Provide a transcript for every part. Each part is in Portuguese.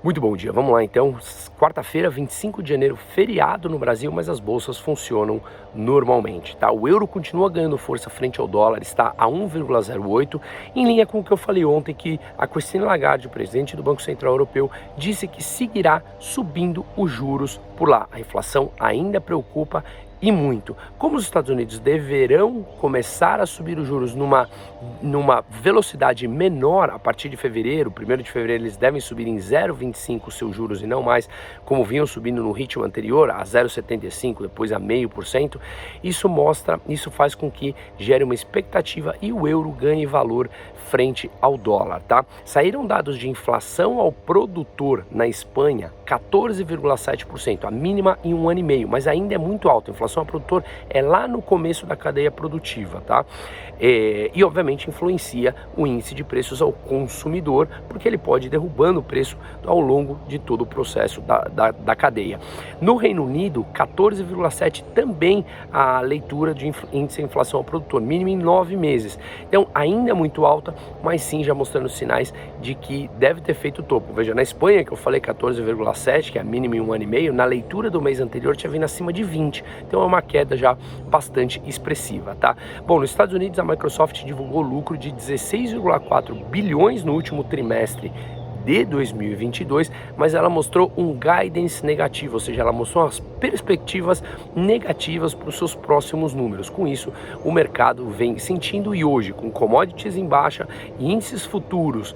Muito bom dia, vamos lá então. Quarta-feira, 25 de janeiro, feriado no Brasil, mas as bolsas funcionam normalmente, tá? O euro continua ganhando força frente ao dólar, está a 1,08, em linha com o que eu falei ontem, que a Christine Lagarde, o presidente do Banco Central Europeu, disse que seguirá subindo os juros por lá. A inflação ainda preocupa e muito. Como os Estados Unidos deverão começar a subir os juros numa velocidade menor a partir de fevereiro, 1º de fevereiro eles devem subir em 0,25 os seus juros e não mais como vinham subindo no ritmo anterior, a 0,75, depois a 0,5%, isso faz com que gere uma expectativa e o euro ganhe valor frente ao dólar, tá? Saíram dados de inflação ao produtor na Espanha, 14,7%, a mínima em um ano e meio, mas ainda é muito alta. A inflação ao produtor é lá no começo da cadeia produtiva, tá? E obviamente influencia o índice de preços ao consumidor, porque ele pode ir derrubando o preço ao longo de todo o processo da cadeia. No Reino Unido, 14,7% também a leitura de índice de inflação ao produtor, mínimo em 9 meses. Então ainda é muito alta, mas sim já mostrando sinais de que deve ter feito o topo. Veja, na Espanha, que eu falei 14,7%, que é a mínima em um ano e meio, na leitura do mês anterior tinha vindo acima de 20%. Então é uma queda já bastante expressiva, tá? Bom, nos Estados Unidos a Microsoft divulgou lucro de 16,4 bilhões no último trimestre de 2022, mas ela mostrou um guidance negativo, ou seja, ela mostrou as perspectivas negativas para os seus próximos números. Com isso, o mercado vem sentindo, e hoje, com commodities em baixa e índices futuros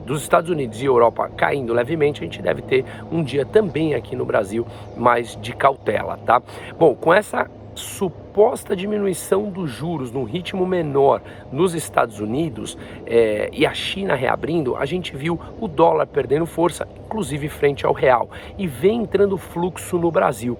dos Estados Unidos e Europa caindo levemente, a gente deve ter um dia também aqui no Brasil mais de cautela, tá? Bom, com essa suposta diminuição dos juros num ritmo menor nos Estados Unidos e a China reabrindo, a gente viu o dólar perdendo força, inclusive frente ao real, e vem entrando fluxo no Brasil.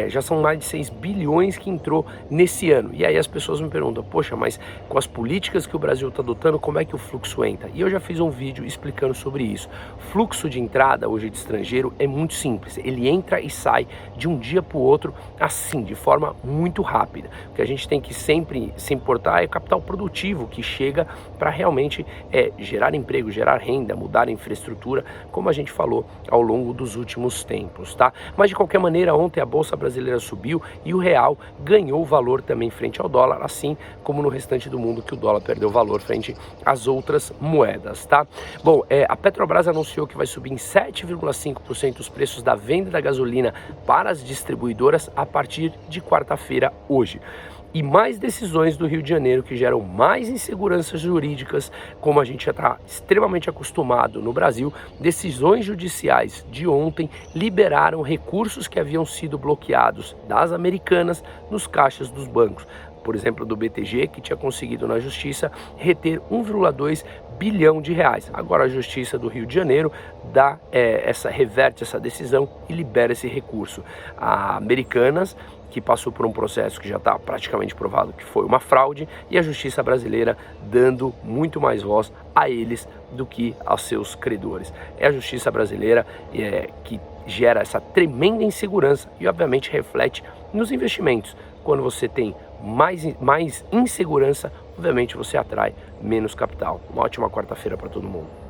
Já são mais de 6 bilhões que entrou nesse ano, e aí as pessoas me perguntam, poxa, mas com as políticas que o Brasil está adotando, como é que o fluxo entra? E eu já fiz um vídeo explicando sobre isso. Fluxo de entrada hoje de estrangeiro é muito simples, ele entra e sai de um dia para o outro assim, de forma muito rápida. O que a gente tem que sempre se importar é o capital produtivo que chega para realmente gerar emprego, gerar renda, mudar a infraestrutura, como a gente falou ao longo dos últimos tempos, tá? Mas de qualquer maneira, ontem a Bolsa Brasileira subiu e o real ganhou valor também frente ao dólar, assim como no restante do mundo que o dólar perdeu valor frente às outras moedas, tá? Bom, a Petrobras anunciou que vai subir em 7,5% os preços da venda da gasolina para as distribuidoras a partir de quarta-feira hoje. E mais decisões do Rio de Janeiro que geram mais inseguranças jurídicas, como a gente já está extremamente acostumado no Brasil. Decisões judiciais de ontem liberaram recursos que haviam sido bloqueados das Americanas nos caixas dos bancos. Por exemplo, do BTG, que tinha conseguido na justiça reter 1,2 bilhão de reais. Agora a Justiça do Rio de Janeiro reverte essa decisão e libera esse recurso. A Americanas, que passou por um processo que já está praticamente provado que foi uma fraude, e a Justiça brasileira dando muito mais voz a eles do que aos seus credores. É a Justiça brasileira que gera essa tremenda insegurança e obviamente reflete nos investimentos. Quando você tem mais insegurança, obviamente você atrai menos capital. Uma ótima quarta-feira para todo mundo.